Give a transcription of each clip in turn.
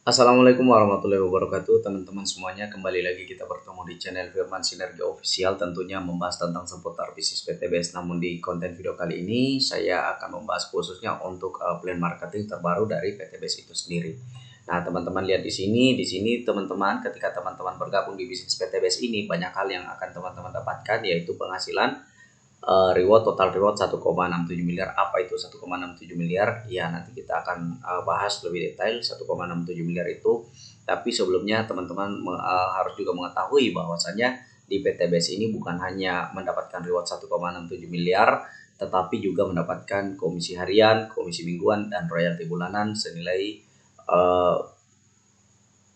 Assalamualaikum warahmatullahi wabarakatuh, teman-teman semuanya. Kembali lagi kita bertemu di channel Firman Sinergi Official, tentunya membahas tentang seputar bisnis PTBS. Namun di konten video kali ini saya akan membahas khususnya untuk plan marketing terbaru dari PTBS itu sendiri. Nah, teman-teman lihat di sini teman-teman, ketika teman-teman bergabung di bisnis PTBS ini, banyak hal yang akan teman-teman dapatkan, yaitu penghasilan reward, total reward 1,67 miliar. Apa itu 1,67 miliar? Ya, nanti kita akan bahas lebih detail 1,67 miliar itu. Tapi sebelumnya teman-teman harus juga mengetahui bahwasannya di PTBS ini bukan hanya mendapatkan reward 1,67 miliar, tetapi juga mendapatkan komisi harian, komisi mingguan, dan royalti bulanan senilai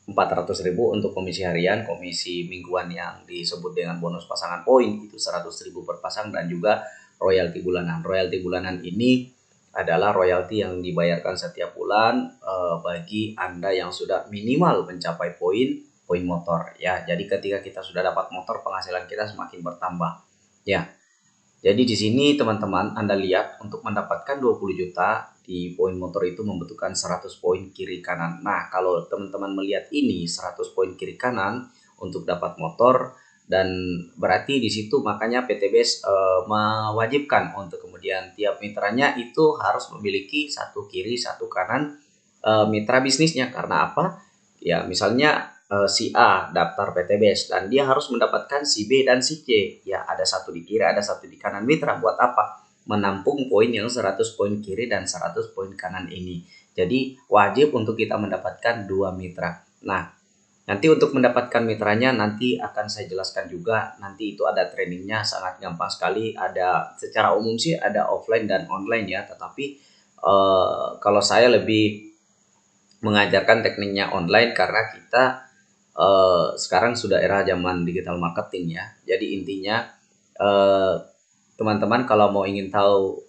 400.000 untuk komisi harian, komisi mingguan yang disebut dengan bonus pasangan poin itu 100.000 per pasang, dan juga royalti bulanan. Royalti bulanan ini adalah royalti yang dibayarkan setiap bulan bagi Anda yang sudah minimal mencapai poin motor ya. Jadi ketika kita sudah dapat motor, penghasilan kita semakin bertambah ya. Jadi di sini teman-teman Anda lihat, untuk mendapatkan 20 juta di poin motor itu membutuhkan 100 poin kiri kanan. Nah, kalau teman-teman melihat ini 100 poin kiri kanan untuk dapat motor, dan berarti di situ makanya PTBS mewajibkan untuk kemudian tiap mitranya itu harus memiliki satu kiri satu kanan mitra bisnisnya. Karena apa? Ya, misalnya si A daftar PTBS dan dia harus mendapatkan si B dan si C. Ya, ada satu di kiri, ada satu di kanan mitra. Buat apa? Menampung poin yang 100 poin kiri dan 100 poin kanan ini. Jadi wajib untuk kita mendapatkan dua mitra. Nah, nanti untuk mendapatkan mitranya nanti akan saya jelaskan juga. Nanti itu ada trainingnya, sangat gampang sekali. Ada secara umum sih ada offline dan online ya. Tetapi kalau saya lebih mengajarkan tekniknya online karena kita sekarang sudah era zaman digital marketing ya. Jadi intinya eh, teman-teman kalau mau ingin tahu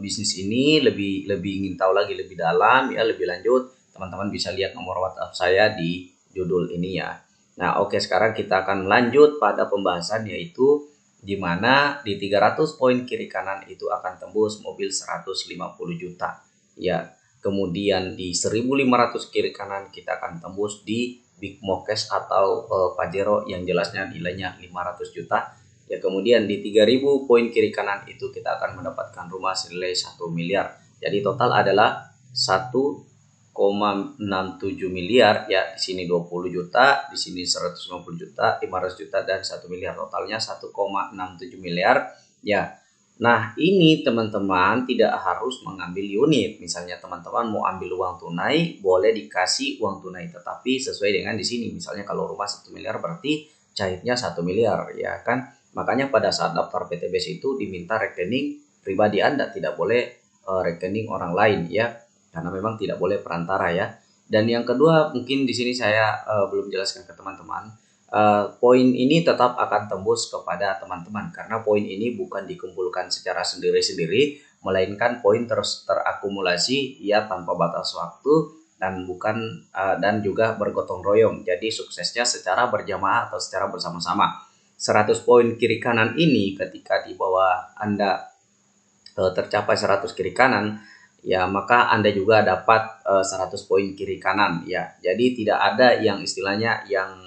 bisnis ini lebih ingin tahu lagi lebih dalam ya, lebih lanjut, teman-teman bisa lihat nomor WhatsApp saya di judul ini ya. Nah, oke, sekarang kita akan lanjut pada pembahasan, yaitu di mana di 300 poin kiri kanan itu akan tembus mobil 150 juta ya. Kemudian di 1.500 kiri kanan kita akan tembus di Big Mokes atau Pajero yang jelasnya nilainya 500 juta. Ya, kemudian di 3.000 poin kiri kanan itu kita akan mendapatkan rumah senilai 1 miliar. Jadi total adalah 1,67 miliar ya. Di sini 20 juta, di sini 150 juta, 500 juta, dan 1 miliar. Totalnya 1,67 miliar ya. Nah, ini teman-teman tidak harus mengambil unit. Misalnya teman-teman mau ambil uang tunai, boleh dikasih uang tunai, tetapi sesuai dengan di sini. Misalnya kalau rumah 1 miliar berarti cairnya 1 miliar ya kan. Makanya pada saat daftar PTBS itu diminta rekening pribadi Anda, tidak boleh rekening orang lain ya. Karena memang tidak boleh perantara ya. Dan yang kedua, mungkin di sini saya belum jelaskan ke teman-teman. Poin ini tetap akan tembus kepada teman-teman karena poin ini bukan dikumpulkan secara sendiri-sendiri, melainkan poin terus terakumulasi ya tanpa batas waktu, dan bukan dan juga bergotong royong. Jadi suksesnya secara berjamaah atau secara bersama-sama. 100 poin kiri kanan ini ketika di bawah Anda tercapai 100 kiri kanan ya, maka Anda juga dapat 100 poin kiri kanan ya. Jadi tidak ada yang istilahnya yang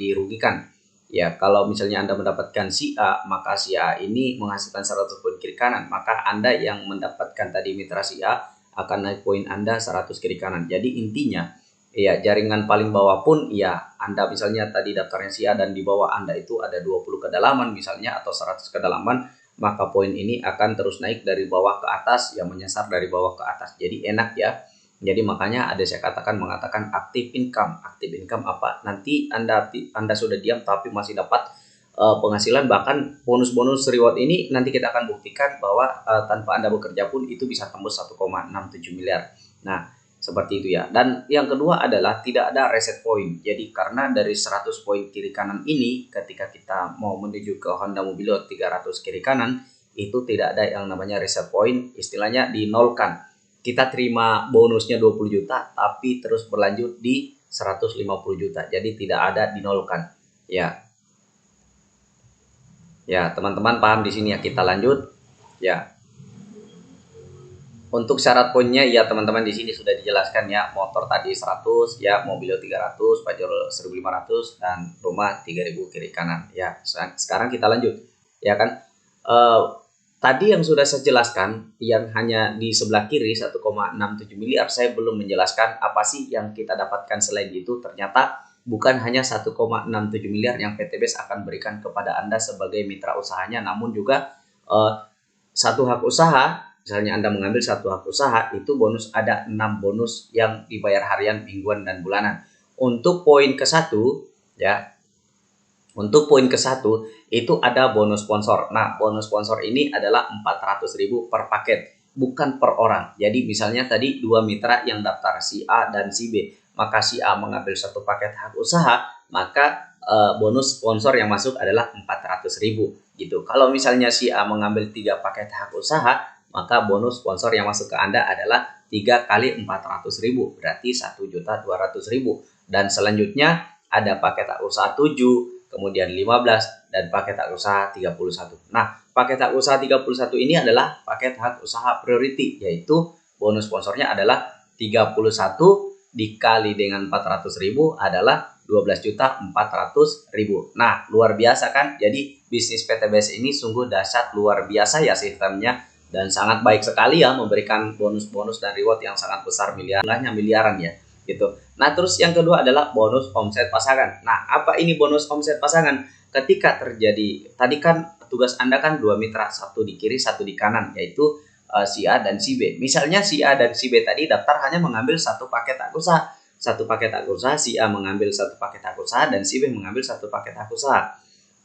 dirugikan ya. Kalau misalnya Anda mendapatkan si A, maka si A ini menghasilkan 100 poin kiri kanan, maka Anda yang mendapatkan tadi mitra si A akan naik poin Anda 100 kiri kanan. Jadi intinya ya, jaringan paling bawah pun ya, Anda misalnya tadi daftarnya si A dan di bawah Anda itu ada 20 kedalaman misalnya atau 100 kedalaman, maka poin ini akan terus naik dari bawah ke atas, yang menyasar dari bawah ke atas. Jadi enak ya. Jadi makanya ada saya mengatakan active income. Active income apa? Nanti Anda sudah diam tapi masih dapat penghasilan, bahkan bonus-bonus reward ini nanti kita akan buktikan bahwa tanpa Anda bekerja pun itu bisa tembus 1,67 miliar. Nah, seperti itu ya. Dan yang kedua adalah tidak ada reset point. Jadi karena dari 100 poin kiri kanan ini, ketika kita mau menuju ke Honda Mobilio 300 kiri kanan, itu tidak ada yang namanya reset point, istilahnya dinolkan. Kita terima bonusnya 20 juta tapi terus berlanjut di 150 juta. Jadi tidak ada dinolkan. Ya. Ya, teman-teman paham di sini ya. Kita lanjut. Ya. Untuk syarat poinnya ya teman-teman di sini sudah dijelaskan ya, motor tadi 100 ya, mobil 300, Pajero 1500 dan rumah 3000 kiri kanan ya. Sekarang kita lanjut ya kan. Eh, Tadi yang sudah saya jelaskan yang hanya di sebelah kiri 1,67 miliar, saya belum menjelaskan apa sih yang kita dapatkan selain itu. Ternyata bukan hanya 1,67 miliar yang PTBS akan berikan kepada Anda sebagai mitra usahanya, namun juga eh, satu hak usaha. Misalnya Anda mengambil satu hak usaha, itu bonus, ada 6 bonus yang dibayar harian, mingguan, dan bulanan. Untuk poin ke-1 ya, untuk poin ke-1 itu ada bonus sponsor. Nah, bonus sponsor ini adalah 400.000 per paket, bukan per orang. Jadi misalnya tadi dua mitra yang daftar, si A dan si B, maka si A mengambil satu paket hak usaha, maka bonus sponsor yang masuk adalah 400.000 gitu. Kalau misalnya si A mengambil 3 paket hak usaha, maka bonus sponsor yang masuk ke Anda adalah 3 kali 400.000, berarti 1.200.000. Dan selanjutnya ada paket hak usaha 7, kemudian 15, dan paket hak usaha 31. Nah, paket hak usaha 31 ini adalah paket hak usaha priority, yaitu bonus sponsornya adalah 31 dikali dengan 400.000 adalah 12.400.000. Nah, luar biasa kan? Jadi bisnis PTBS ini sungguh dahsyat, luar biasa ya sistemnya, dan sangat baik sekali ya, memberikan bonus-bonus dan reward yang sangat besar, miliaran ya gitu. Nah, terus yang kedua adalah bonus omset pasangan. Nah, apa ini bonus omset pasangan? Ketika terjadi, tadi kan tugas Anda kan dua mitra, satu di kiri, satu di kanan, yaitu si A dan si B. Misalnya si A dan si B tadi daftar hanya mengambil satu paket hak usaha. Satu paket hak usaha, si A mengambil satu paket hak usaha dan si B mengambil satu paket hak usaha.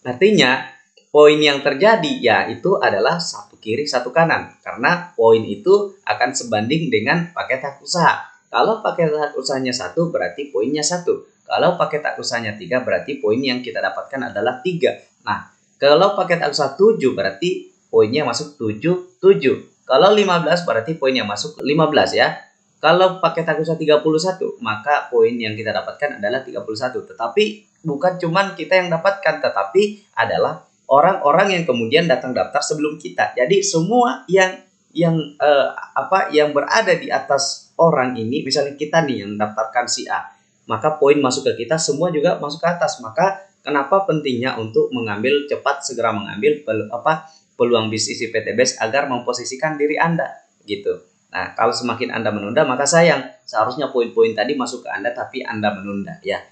Artinya, poin yang terjadi ya itu adalah satu kiri, satu kanan. Karena poin itu akan sebanding dengan paket hak usaha. Kalau paket hak usahanya 1 berarti poinnya 1. Kalau paket hak usahanya 3 berarti poin yang kita dapatkan adalah 3. Nah, kalau paket hak usaha 7 berarti poinnya masuk 7, 7. Kalau 15 berarti poinnya masuk 15 ya. Kalau paket hak usaha 31 maka poin yang kita dapatkan adalah 31. Tetapi bukan cuman kita yang dapatkan, tetapi adalah orang-orang yang kemudian datang daftar sebelum kita. Jadi semua yang berada di atas orang ini, misalnya kita nih yang daftarkan si A, maka poin masuk ke kita semua juga masuk ke atas. Maka kenapa pentingnya untuk mengambil cepat, segera mengambil peluang bisnis di PTBS agar memposisikan diri Anda gitu. Nah, kalau semakin Anda menunda maka sayang, seharusnya poin-poin tadi masuk ke Anda tapi Anda menunda ya.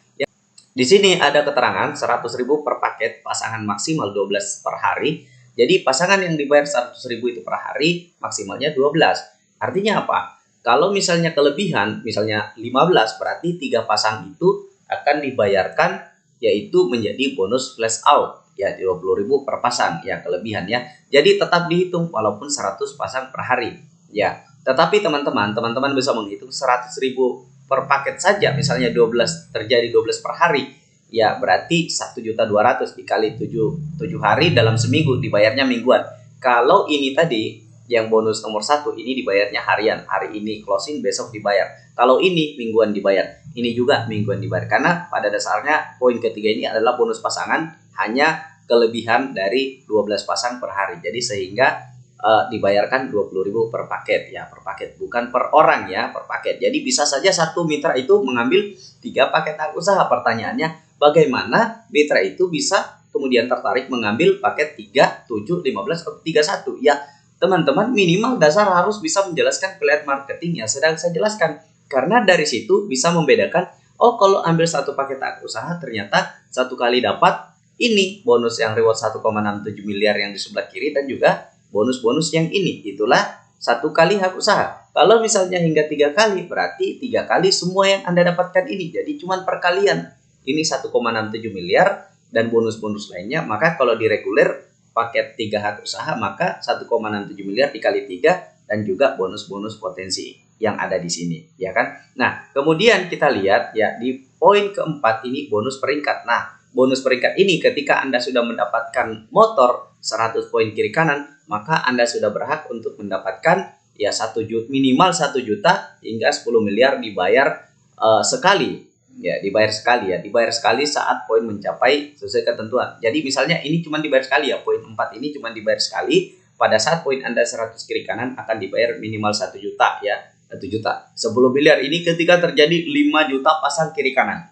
Di sini ada keterangan 100.000 per paket, pasangan maksimal 12 per hari. Jadi pasangan yang dibayar 100.000 itu per hari, maksimalnya 12. Artinya apa? Kalau misalnya kelebihan, misalnya 15, berarti 3 pasang itu akan dibayarkan, yaitu menjadi bonus flash out. Ya, 20.000 per pasang, ya kelebihan ya. Jadi tetap dihitung walaupun 100 pasang per hari. Ya, tetapi teman-teman bisa menghitung 100.000 per paket saja, misalnya 12 terjadi 12 per hari, ya berarti 1.200.000 dikali 7 hari dalam seminggu, dibayarnya mingguan. Kalau ini tadi yang bonus nomor 1 ini dibayarnya harian, hari ini closing, besok dibayar. Kalau ini mingguan dibayar, ini juga mingguan dibayar. Karena pada dasarnya poin ketiga ini adalah bonus pasangan, hanya kelebihan dari 12 pasang per hari. Jadi sehingga dibayarkan 20.000 per paket ya, per paket, bukan per orang ya, per paket. Jadi bisa saja satu mitra itu mengambil 3 paket hak usaha. Pertanyaannya, bagaimana mitra itu bisa kemudian tertarik mengambil paket 3, 7, 15 atau 31? Ya, teman-teman minimal dasar harus bisa menjelaskan plan marketing yang sedang saya jelaskan. Karena dari situ bisa membedakan, oh kalau ambil satu paket hak usaha ternyata satu kali dapat ini bonus yang reward 1,67 miliar yang di sebelah kiri, dan juga bonus-bonus yang ini, itulah satu kali hak usaha. Kalau misalnya hingga 3 kali, berarti 3 kali semua yang Anda dapatkan ini. Jadi cuma perkalian. Ini 1,67 miliar dan bonus-bonus lainnya. Maka kalau di reguler paket 3 hak usaha, maka 1,67 miliar dikali 3 dan juga bonus-bonus potensi yang ada di sini, ya kan? Nah, kemudian kita lihat ya di poin keempat ini bonus peringkat. Nah, bonus peringkat ini ketika Anda sudah mendapatkan motor 100 poin kiri kanan, maka Anda sudah berhak untuk mendapatkan ya 1 juta, minimal 1 juta hingga 10 miliar dibayar sekali. Ya, dibayar sekali saat poin mencapai sesuai ketentuan. Jadi misalnya ini cuma dibayar sekali ya, poin 4 ini cuma dibayar sekali pada saat poin Anda 100 kiri kanan akan dibayar minimal 1 juta ya. 1 juta. 10 miliar ini ketika terjadi 5 juta pasang kiri kanan.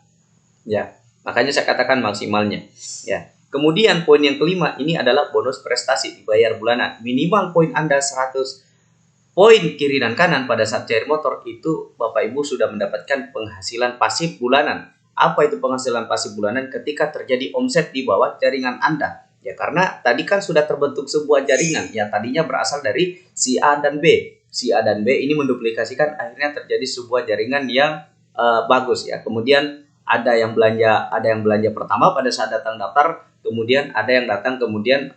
Ya, makanya saya katakan maksimalnya. Ya. Kemudian poin yang kelima ini adalah bonus prestasi dibayar bulanan. Minimal poin Anda 100 poin kiri dan kanan pada saat cair motor itu Bapak Ibu sudah mendapatkan penghasilan pasif bulanan. Apa itu penghasilan pasif bulanan? Ketika terjadi omset di bawah jaringan Anda. Ya karena tadi kan sudah terbentuk sebuah jaringan yang tadinya berasal dari si A dan B. Si A dan B ini menduplikasikan akhirnya terjadi sebuah jaringan yang bagus ya. Kemudian ada yang belanja pertama pada saat datang daftar, kemudian ada yang datang kemudian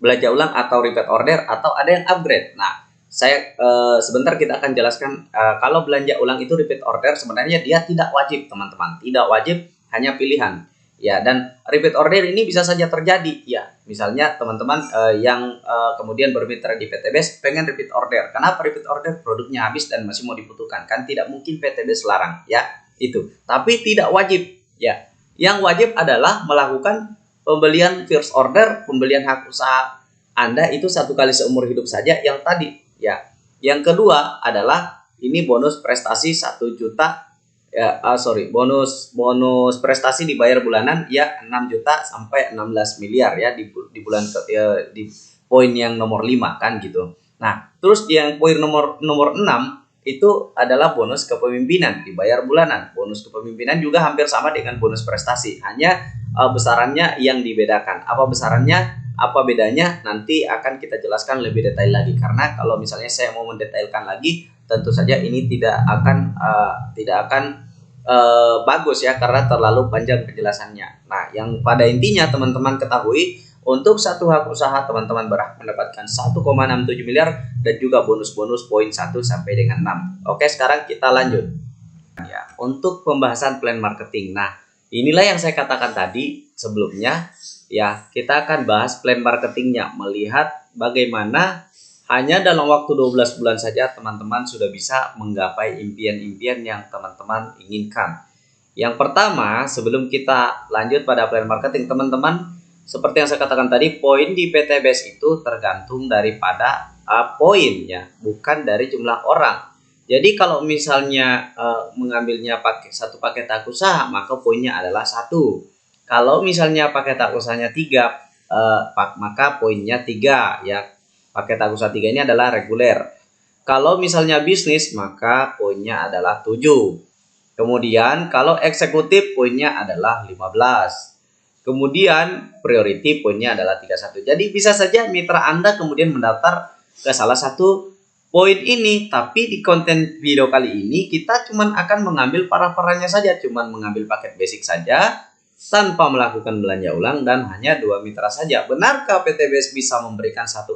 belanja ulang atau repeat order atau ada yang upgrade. Nah, saya sebentar kita akan jelaskan kalau belanja ulang itu repeat order sebenarnya dia tidak wajib teman-teman, tidak wajib, hanya pilihan. Ya, dan repeat order ini bisa saja terjadi ya. Misalnya teman-teman yang kemudian bermitra di PTBS pengen repeat order. Kenapa repeat order? Produknya habis dan masih mau dibutuhkan. Kan tidak mungkin PTBS larang ya. Itu. Tapi tidak wajib ya. Yang wajib adalah melakukan pembelian first order, pembelian hak usaha Anda itu 1 kali seumur hidup saja yang tadi ya. Yang kedua adalah ini bonus prestasi 1 juta ya, bonus prestasi dibayar bulanan ya 6 juta sampai 16 miliar ya di bulan di poin yang nomor 5 kan gitu. Nah, terus yang poin nomor 6 itu adalah bonus kepemimpinan dibayar bulanan. Bonus kepemimpinan juga hampir sama dengan bonus prestasi, hanya besarannya yang dibedakan. Apa besarannya? Apa bedanya? Nanti akan kita jelaskan lebih detail lagi karena kalau misalnya saya mau mendetailkan lagi, tentu saja ini tidak akan bagus ya karena terlalu panjang penjelasannya. Nah, yang pada intinya teman-teman ketahui untuk satu hak usaha teman-teman berhak mendapatkan 1,67 miliar dan juga bonus-bonus poin 1 sampai dengan 6. Oke, sekarang kita lanjut. Ya, untuk pembahasan plan marketing. Nah, inilah yang saya katakan tadi sebelumnya ya, kita akan bahas plan marketingnya, melihat bagaimana hanya dalam waktu 12 bulan saja teman-teman sudah bisa menggapai impian-impian yang teman-teman inginkan. Yang pertama, sebelum kita lanjut pada plan marketing, teman-teman, seperti yang saya katakan tadi, poin di PTBS itu tergantung daripada poinnya, bukan dari jumlah orang. Jadi kalau misalnya mengambilnya pakai satu paket hak usaha, maka poinnya adalah 1. Kalau misalnya paket hak usahanya 3, maka poinnya 3 ya. Paket hak usaha 3 ini adalah reguler. Kalau misalnya bisnis, maka poinnya adalah 7. Kemudian kalau eksekutif poinnya adalah 15. Kemudian priority poinnya adalah 31. Jadi bisa saja mitra Anda kemudian mendaftar ke salah satu poin ini, tapi di konten video kali ini kita cuman akan mengambil para-paranya saja, cuman mengambil paket basic saja tanpa melakukan belanja ulang dan hanya 2 mitra saja. Benarkah PTBS bisa memberikan 1,67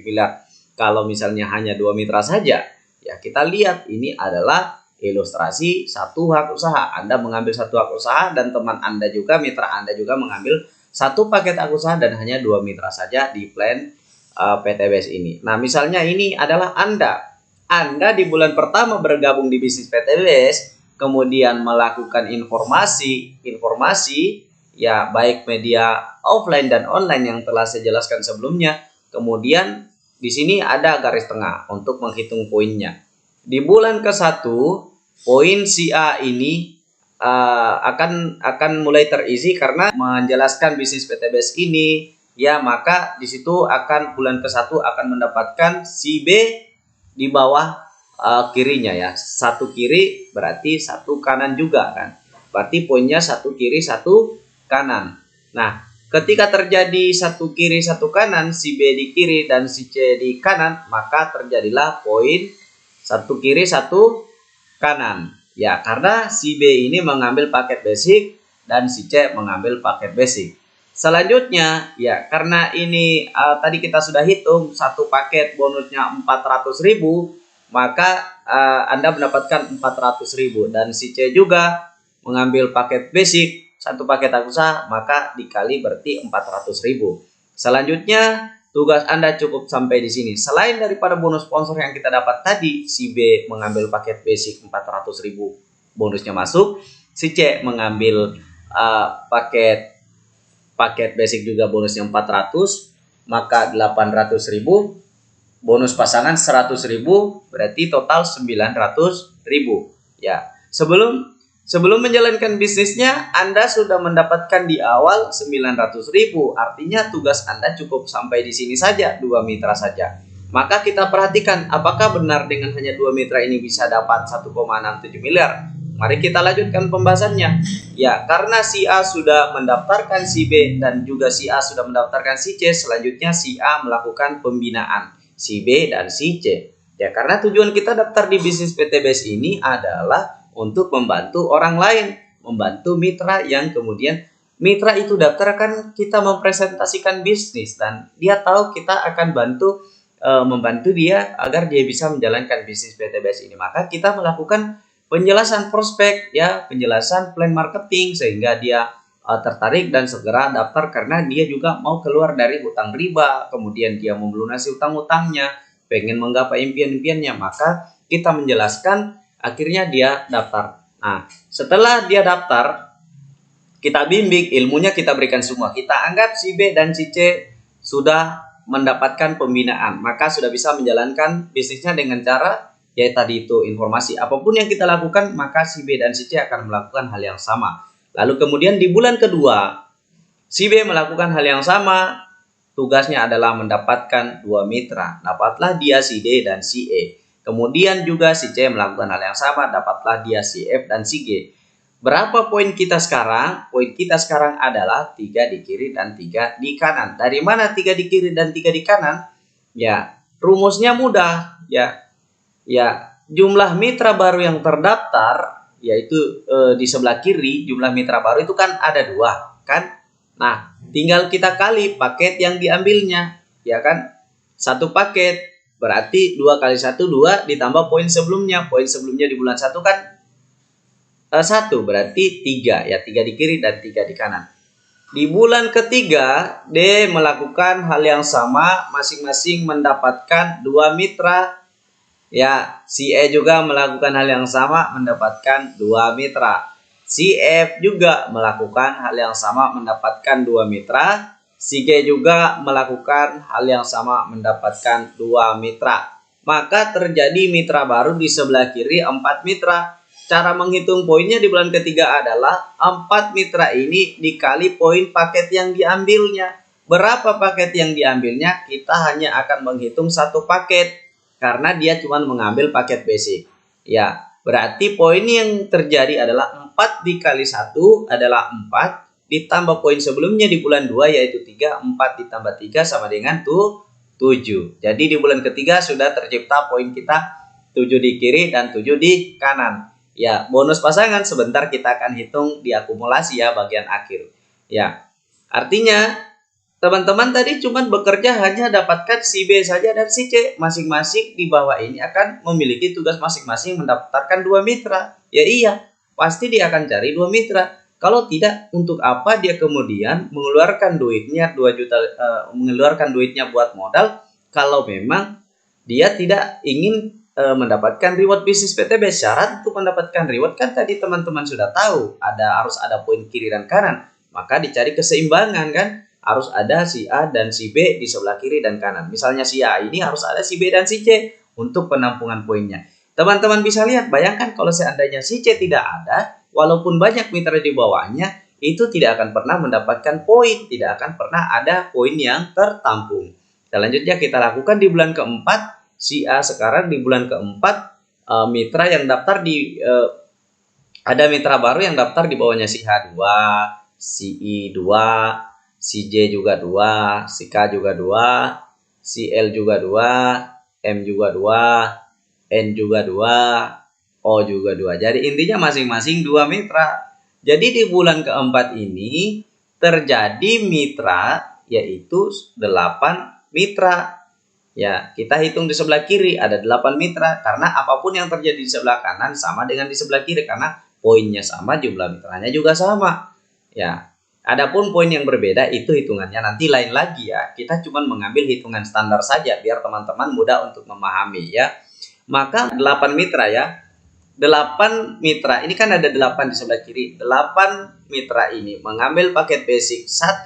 miliar kalau misalnya hanya 2 mitra saja? Ya, kita lihat ini adalah ilustrasi satu hak usaha. Anda mengambil satu hak usaha dan teman Anda juga, mitra Anda juga mengambil satu paket hak usaha dan hanya 2 mitra saja di plan PTBS ini. Nah, misalnya ini adalah Anda di bulan pertama bergabung di bisnis PTBS, kemudian melakukan informasi ya baik media offline dan online yang telah saya jelaskan sebelumnya. Kemudian di sini ada garis tengah untuk menghitung poinnya. Di bulan ke-1 poin si A ini akan mulai terisi karena menjelaskan bisnis PTBS ini ya, maka di situ akan bulan ke-1 akan mendapatkan si B di bawah kirinya ya. 1 kiri berarti 1 kanan juga kan. Berarti poinnya 1 kiri 1 kanan. Nah, ketika terjadi 1 kiri 1 kanan, si B di kiri dan si C di kanan, maka terjadilah poin 1 kiri 1 kanan. Ya, karena si B ini mengambil paket basic dan si C mengambil paket basic. Selanjutnya, ya karena ini tadi kita sudah hitung satu paket bonusnya 400.000, maka Anda mendapatkan 400.000 dan si C juga mengambil paket basic satu paket hak usaha, maka dikali berarti 400.000. Selanjutnya tugas Anda cukup sampai di sini. Selain daripada bonus sponsor yang kita dapat tadi, si B mengambil paket basic 400.000 bonusnya masuk, si C mengambil paket basic juga bonusnya 400. maka 800.000, bonus pasangan 100.000, berarti total 900.000. Ya, sebelum menjalankan bisnisnya Anda sudah mendapatkan di awal 900.000, artinya tugas Anda cukup sampai di sini saja, 2 mitra saja. Maka kita perhatikan apakah benar dengan hanya 2 mitra ini bisa dapat 1,67 miliar. Mari kita lanjutkan pembahasannya. Ya, karena si A sudah mendaftarkan si B dan juga si A sudah mendaftarkan si C, selanjutnya si A melakukan pembinaan si B dan si C. Ya, karena tujuan kita daftar di bisnis PTBS ini adalah untuk membantu orang lain, membantu mitra yang kemudian mitra itu daftar kan kita mempresentasikan bisnis dan dia tahu kita akan membantu dia agar dia bisa menjalankan bisnis PTBS ini. Maka kita melakukan penjelasan prospek, ya, penjelasan plan marketing sehingga dia tertarik dan segera daftar karena dia juga mau keluar dari hutang riba, kemudian dia mau melunasi hutang-hutangnya, pengen menggapai impian-impiannya. Maka kita menjelaskan, akhirnya dia daftar. Nah, setelah dia daftar, kita bimbing, ilmunya kita berikan semua. Kita anggap si B dan si C sudah mendapatkan pembinaan, maka sudah bisa menjalankan bisnisnya dengan cara ya tadi itu informasi. Apapun yang kita lakukan, maka si B dan si C akan melakukan hal yang sama. Lalu kemudian di bulan kedua, si B melakukan hal yang sama, tugasnya adalah mendapatkan 2 mitra. Dapatlah dia si D dan si E. Kemudian juga si C melakukan hal yang sama, dapatlah dia si F dan si G. Berapa poin kita sekarang? Poin kita sekarang adalah 3 di kiri dan 3 di kanan. Dari mana 3 di kiri dan 3 di kanan? Ya, rumusnya mudah. Ya, jumlah mitra baru yang terdaftar, yaitu di sebelah kiri, jumlah mitra baru itu kan ada 2, kan? Nah, tinggal kita kali paket yang diambilnya, ya kan? 1 paket, berarti 2 kali 1, 2, ditambah poin sebelumnya. Poin sebelumnya di bulan 1 kan 1, berarti 3, ya, 3 di kiri dan 3 di kanan. Di bulan ketiga, D melakukan hal yang sama, masing-masing mendapatkan 2 mitra. Ya, si E juga melakukan hal yang sama, mendapatkan 2 mitra. Si F juga melakukan hal yang sama, mendapatkan 2 mitra. Si G juga melakukan hal yang sama, mendapatkan 2 mitra. Maka terjadi mitra baru di sebelah kiri 4 mitra. Cara menghitung poinnya di bulan ketiga adalah 4 mitra ini dikali poin paket yang diambilnya. Berapa paket yang diambilnya? Kita hanya akan menghitung 1 paket karena dia cuma mengambil paket basic. Ya, berarti poin yang terjadi adalah 4 dikali 1 adalah 4, ditambah poin sebelumnya di bulan 2 yaitu 3, 4 ditambah 3 sama dengan 7. Jadi di bulan ketiga sudah tercipta poin kita 7 di kiri dan 7 di kanan. Ya, bonus pasangan sebentar kita akan hitung di akumulasi ya bagian akhir. Ya, artinya teman-teman tadi cuma bekerja hanya dapatkan si B saja dan si C. Masing-masing di bawah ini akan memiliki tugas masing-masing mendaftarkan 2 mitra. Ya iya, pasti dia akan cari 2 mitra. Kalau tidak, untuk apa dia kemudian mengeluarkan duitnya 2 juta, mengeluarkan duitnya buat modal kalau memang dia tidak ingin mendapatkan reward bisnis PTB. Syarat untuk mendapatkan reward kan tadi teman-teman sudah tahu, harus ada poin kiri dan kanan. Maka dicari keseimbangan kan, harus ada si A dan si B di sebelah kiri dan kanan. Misalnya si A ini harus ada si B dan si C untuk penampungan poinnya. Teman-teman bisa lihat, bayangkan kalau seandainya si C tidak ada, walaupun banyak mitra di bawahnya, itu tidak akan pernah mendapatkan poin, tidak akan pernah ada poin yang tertampung. Selanjutnya kita lakukan di bulan keempat. Si A sekarang di bulan keempat, mitra yang daftar ada mitra baru yang daftar di bawahnya si H 2, si I 2, si J juga 2, si K juga 2, si L juga 2, M juga 2, N juga 2, O juga 2. Jadi intinya masing-masing 2 mitra. Jadi di bulan keempat ini terjadi mitra yaitu 8 mitra. Ya, kita hitung di sebelah kiri ada 8 mitra karena apapun yang terjadi di sebelah kanan sama dengan di sebelah kiri karena poinnya sama, jumlah mitranya juga sama. Ya, adapun poin yang berbeda itu hitungannya nanti lain lagi ya. Kita cuma mengambil hitungan standar saja biar teman-teman mudah untuk memahami ya. Maka 8 mitra ya. 8 mitra, ini kan ada 8 di sebelah kiri. 8 mitra ini mengambil paket basic 1,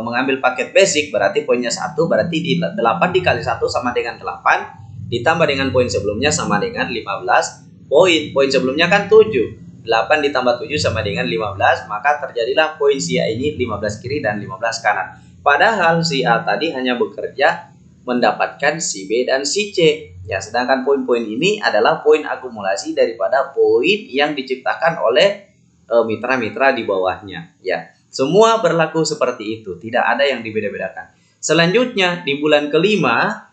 mengambil paket basic berarti poinnya 1, berarti di 8 dikali 1 sama dengan 8, ditambah dengan poin sebelumnya sama dengan 15 poin. Poin sebelumnya kan 7. 8 ditambah 7 sama dengan 15, maka terjadilah poin si A ini 15 kiri dan 15 kanan. Padahal si A tadi hanya bekerja mendapatkan si B dan si C. Ya, sedangkan poin-poin ini adalah poin akumulasi daripada poin yang diciptakan oleh mitra-mitra di bawahnya. Ya, semua berlaku seperti itu, tidak ada yang dibeda-bedakan. Selanjutnya di bulan kelima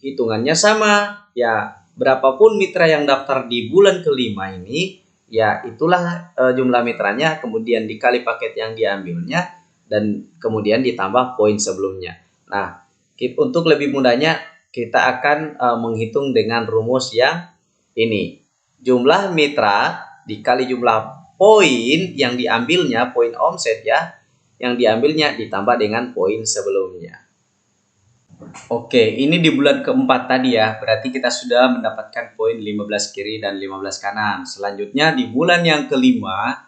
hitungannya sama. Ya, berapapun mitra yang daftar di bulan kelima ini, ya itulah jumlah mitranya, kemudian dikali paket yang diambilnya dan kemudian ditambah poin sebelumnya. Nah, untuk lebih mudahnya kita akan menghitung dengan rumus yang ini. Jumlah mitra dikali jumlah poin yang diambilnya, poin omset ya, yang diambilnya ditambah dengan poin sebelumnya. Oke, ini di bulan keempat tadi ya, berarti kita sudah mendapatkan poin 15 kiri dan 15 kanan. Selanjutnya di bulan yang kelima,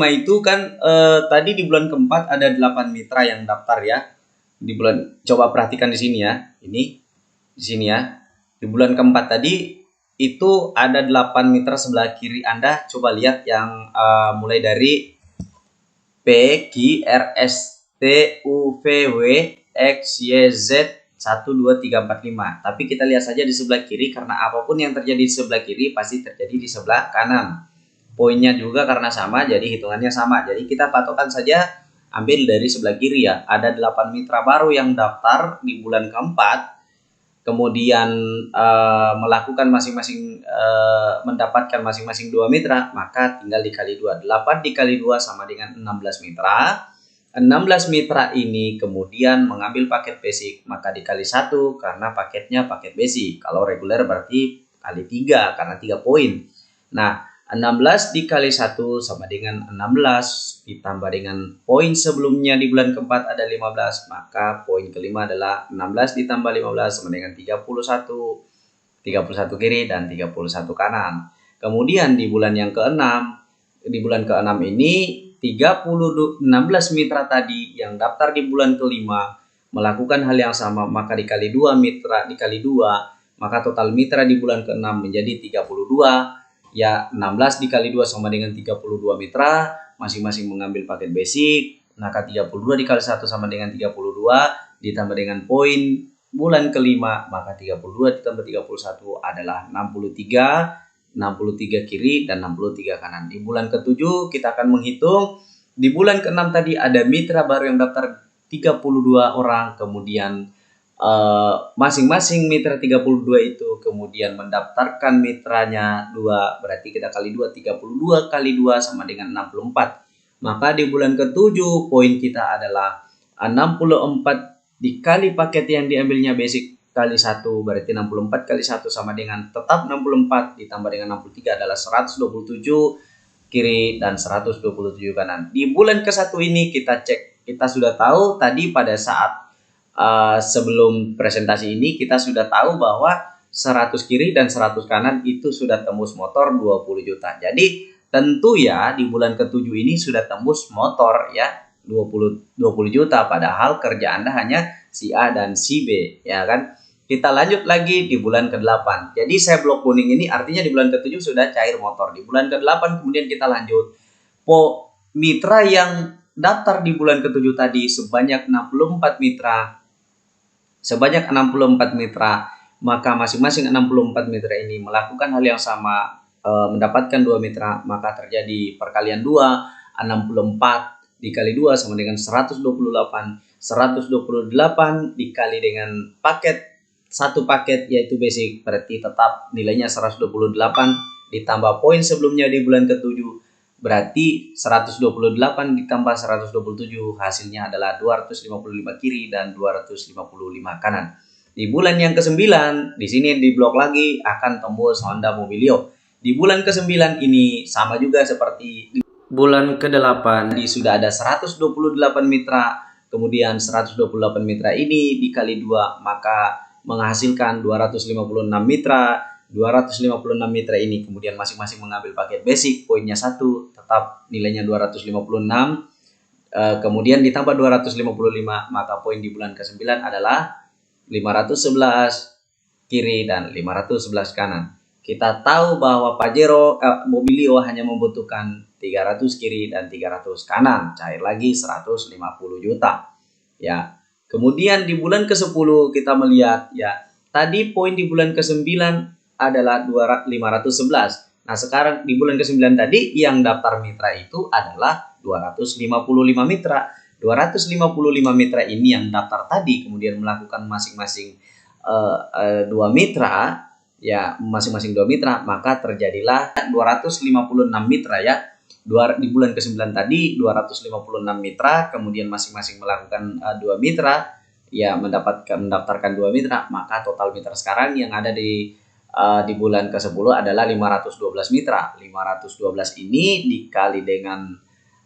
itu kan tadi di bulan keempat ada 8 mitra yang daftar ya. Coba perhatikan di sini ya, di sini ya. Di bulan keempat tadi itu ada 8 mitra sebelah kiri Anda. Coba lihat yang mulai dari P, Q, R, S, T, U, V, W, X, Y, Z, 1, 2, 3, 4, 5. Tapi kita lihat saja di sebelah kiri, karena apapun yang terjadi di sebelah kiri pasti terjadi di sebelah kanan. Poinnya juga karena sama, jadi hitungannya sama. Jadi kita patokan saja ambil dari sebelah kiri ya. Ada 8 mitra baru yang daftar di bulan keempat, kemudian melakukan mendapatkan masing-masing 2 mitra, maka tinggal dikali 2. 8 dikali 2 sama dengan 16 mitra. 16 mitra ini kemudian mengambil paket basic, maka dikali 1 karena paketnya paket basic. Kalau reguler berarti kali 3 karena 3 poin. Nah, 16 dikali 1 sama dengan 16 ditambah dengan poin sebelumnya di bulan keempat ada 15, maka poin kelima adalah 16 ditambah 15 sama dengan 31. 31 kiri dan 31 kanan. Kemudian di bulan yang keenam, ini 16 mitra tadi yang daftar di bulan kelima melakukan hal yang sama, maka dikali 2 mitra dikali 2, maka total mitra di bulan keenam menjadi 32. Ya, 16 dikali 2 sama dengan 32 mitra, masing-masing mengambil paket basic, maka 32 dikali 1 sama dengan 32, ditambah dengan poin bulan kelima, maka 32 ditambah 31 adalah 63 kiri dan 63 kanan. Di bulan ke-7 kita akan menghitung. Di bulan ke-6 tadi ada mitra baru yang daftar 32 orang, kemudian masing-masing mitra 32 itu kemudian mendaftarkan mitranya 2, berarti kita kali 2, 32 kali 2 sama dengan 64. Maka di bulan ke-7 poin kita adalah 64 dikali paket yang diambilnya basic kali 1, berarti 64 kali 1 sama dengan tetap 64 ditambah dengan 63 adalah 127 kiri dan 127 kanan. Di bulan ke-1 ini kita cek, kita sudah tahu tadi pada saat sebelum presentasi ini kita sudah tahu bahwa 100 kiri dan 100 kanan itu sudah tembus motor 20 juta. Jadi tentu ya di bulan ke-7 ini sudah tembus motor ya 20 juta, padahal kerja Anda hanya si A dan si B ya kan. Kita lanjut lagi di bulan ke-8. Jadi saya blok kuning ini artinya di bulan ke-7 sudah cair motor. Di bulan ke-8 kemudian kita lanjut. Mitra yang daftar di bulan ke-7 tadi sebanyak 64 mitra. Sebanyak 64 mitra, maka masing-masing 64 mitra ini melakukan hal yang sama, mendapatkan 2 mitra, maka terjadi perkalian 2, 64 dikali 2 sama dengan 128. 128 dikali dengan satu paket yaitu basic, berarti tetap nilainya 128 ditambah poin sebelumnya di bulan ke-7, berarti 128 ditambah 127 hasilnya adalah 255 kiri dan 255 kanan. Di bulan yang ke-9 di sini di blok lagi akan tembus Honda Mobilio. Di bulan ke-9 ini sama juga seperti di bulan ke-8, sudah ada 128 mitra, kemudian 128 mitra ini dikali 2 maka menghasilkan 256 mitra, 256 mitra ini kemudian masing-masing mengambil paket basic, poinnya 1, tetap nilainya 256, kemudian ditambah 255, maka poin di bulan ke-9 adalah 511 kiri dan 511 kanan. Kita tahu bahwa Pajero Mobilio hanya membutuhkan 300 kiri dan 300 kanan, cair lagi 150 juta. Ya. Kemudian di bulan ke-10 kita melihat ya, tadi poin di bulan ke-9 adalah 511. Nah, sekarang di bulan ke-9 tadi yang daftar mitra itu adalah 255 mitra. 255 mitra ini yang daftar tadi kemudian melakukan masing-masing 2 mitra, ya masing-masing 2 mitra, maka terjadilah 256 mitra ya. Di bulan ke-9 tadi 256 mitra, kemudian masing-masing melakukan 2 mitra, ya mendaftarkan 2 mitra, maka total mitra sekarang yang ada di bulan ke-10 adalah 512 mitra. 512 ini dikali dengan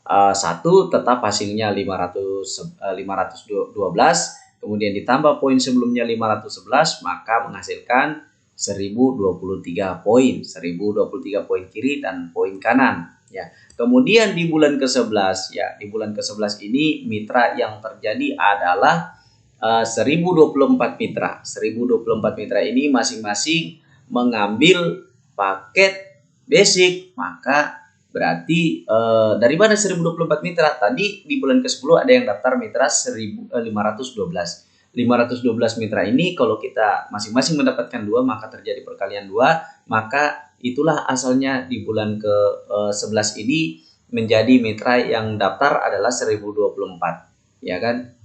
1 tetap hasilnya 512, kemudian ditambah poin sebelumnya 511, maka menghasilkan 1023 poin. 1023 poin kiri dan poin kanan ya. Kemudian di bulan ke-11 ya, di bulan ke-11 ini mitra yang terjadi adalah 1024 mitra. 1024 mitra ini masing-masing mengambil paket basic, maka berarti dari mana 1024 mitra? Tadi di bulan ke-10 ada yang daftar mitra 512. 512 mitra ini kalau kita masing-masing mendapatkan 2, maka terjadi perkalian 2, maka itulah asalnya di bulan ke-11 ini menjadi mitra yang daftar adalah 1024, ya kan?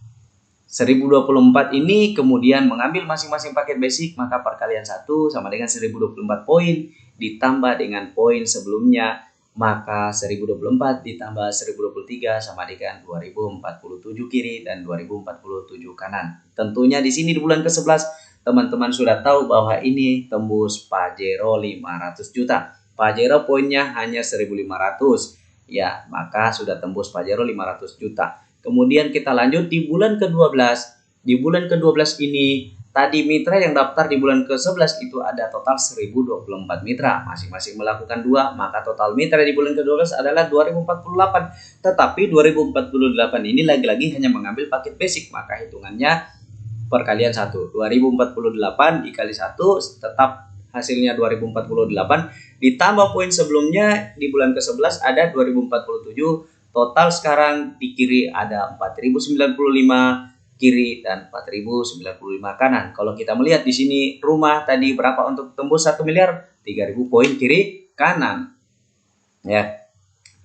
1024 ini kemudian mengambil masing-masing paket basic, maka perkalian 1 sama dengan 1024 poin ditambah dengan poin sebelumnya, maka 1024 ditambah 1023 sama dengan 2047 kiri dan 2047 kanan. Tentunya di sini di bulan ke-11 teman-teman sudah tahu bahwa ini tembus Pajero 500 juta. Pajero poinnya hanya 1500 ya, maka sudah tembus Pajero 500 juta. Kemudian kita lanjut di bulan ke-12. Di bulan ke-12 ini tadi mitra yang daftar di bulan ke-11 itu ada total 1024 mitra. Masing-masing melakukan 2, maka total mitra di bulan ke-12 adalah 2048. Tetapi 2048 ini lagi-lagi hanya mengambil paket basic, maka hitungannya perkalian 1. 2048 dikali 1 tetap hasilnya 2048. Ditambah poin sebelumnya di bulan ke-11 ada 2047. Total sekarang di kiri ada 4095 kiri dan 4095 kanan. Kalau kita melihat di sini rumah tadi berapa untuk tembus 1 miliar? 3000 poin kiri kanan. Ya.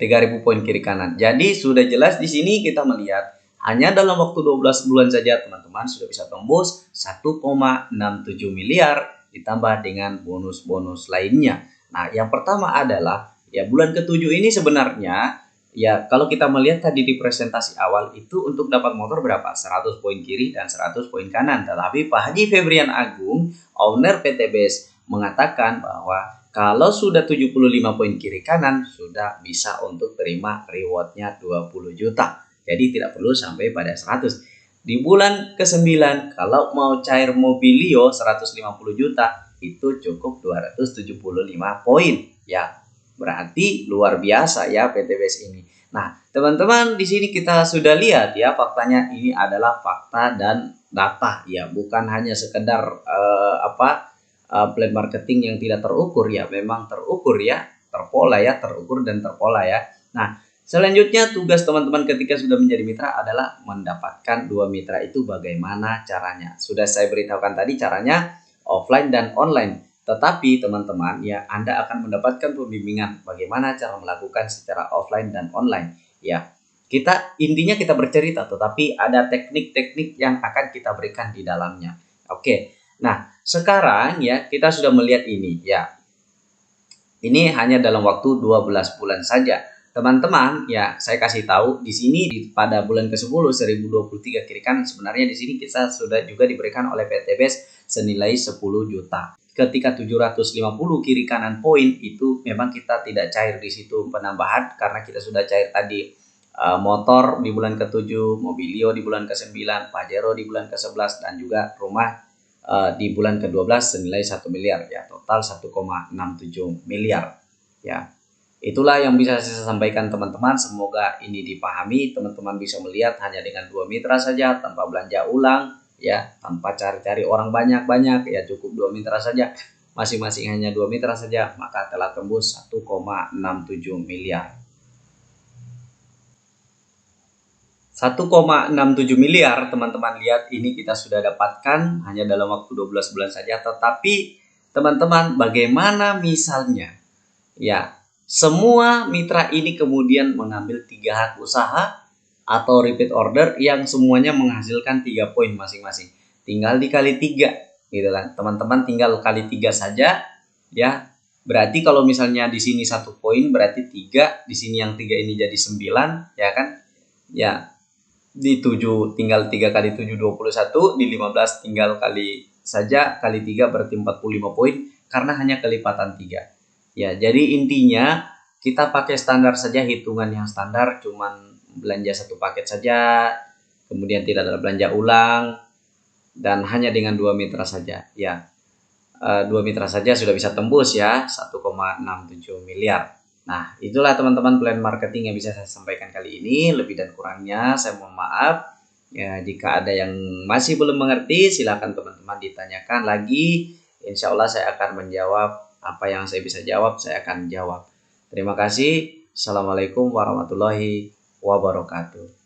3000 poin kiri kanan. Jadi sudah jelas di sini kita melihat hanya dalam waktu 12 bulan saja teman-teman sudah bisa tembus 1,67 miliar ditambah dengan bonus-bonus lainnya. Nah, yang pertama adalah ya bulan ke-7 ini sebenarnya ya, kalau kita melihat tadi di presentasi awal itu untuk dapat motor berapa? 100 poin kiri dan 100 poin kanan. Tetapi Pak Haji Febrian Agung, owner PT BES, mengatakan bahwa kalau sudah 75 poin kiri kanan, sudah bisa untuk terima rewardnya 20 juta. Jadi tidak perlu sampai pada 100. Di bulan ke-9, kalau mau cair Mobilio 150 juta, itu cukup 275 poin. Ya, berarti luar biasa ya PT BES ini. Nah, teman-teman di sini kita sudah lihat ya faktanya ini adalah fakta dan data ya, bukan hanya sekedar plan marketing yang tidak terukur ya, memang terukur ya, terpola ya, terukur dan terpola ya. Nah, selanjutnya tugas teman-teman ketika sudah menjadi mitra adalah mendapatkan 2 mitra itu bagaimana caranya. Sudah saya beritahukan tadi caranya offline dan online. Tetapi teman-teman ya Anda akan mendapatkan pembimbingan bagaimana cara melakukan secara offline dan online. Ya, intinya kita bercerita, tetapi ada teknik-teknik yang akan kita berikan di dalamnya. Oke, nah sekarang ya kita sudah melihat ini ya. Ini hanya dalam waktu 12 bulan saja. Teman-teman ya saya kasih tahu di sini pada bulan ke-10 1023 kiri kanan sebenarnya di sini kita sudah juga diberikan oleh PT BES senilai 10 juta. Ketika 750 kiri kanan poin itu memang kita tidak cair di situ penambahan karena kita sudah cair tadi motor di bulan ke-7, Mobilio di bulan ke-9, Pajero di bulan ke-11 dan juga rumah di bulan ke-12 senilai 1 miliar ya, total 1,67 miliar ya. Itulah yang bisa saya sampaikan teman-teman, semoga ini dipahami, teman-teman bisa melihat hanya dengan 2 mitra saja tanpa belanja ulang ya, tanpa cari-cari orang banyak-banyak ya, cukup 2 mitra saja, masing-masing hanya 2 mitra saja, maka telah tembus 1,67 miliar. 1,67 miliar teman-teman lihat, ini kita sudah dapatkan hanya dalam waktu 12 bulan saja. Tetapi teman-teman, bagaimana misalnya ya semua mitra ini kemudian mengambil 3 hak usaha atau repeat order yang semuanya menghasilkan 3 poin masing-masing, tinggal dikali 3 gitu kan teman-teman, tinggal kali 3 saja ya. Berarti kalau misalnya di sini 1 poin berarti 3, di sini yang 3 ini jadi 9 ya kan ya. Di 7 tinggal 3 kali 7 21, di 15 tinggal kali saja kali 3 berarti 45 poin karena hanya kelipatan 3 ya. Jadi intinya kita pakai standar saja, hitungan yang standar, cuman belanja 1 paket saja, kemudian tidak ada belanja ulang, dan hanya dengan 2 mitra saja ya. 2 mitra saja sudah bisa tembus ya 1,67 miliar. Nah, itulah teman-teman plan marketing yang bisa saya sampaikan kali ini. Lebih dan kurangnya saya mohon maaf. Ya, jika ada yang masih belum mengerti, silakan teman-teman ditanyakan lagi. Insya Allah saya akan menjawab apa yang saya bisa jawab, saya akan jawab. Terima kasih. Assalamualaikum warahmatullahi wabarakatuh.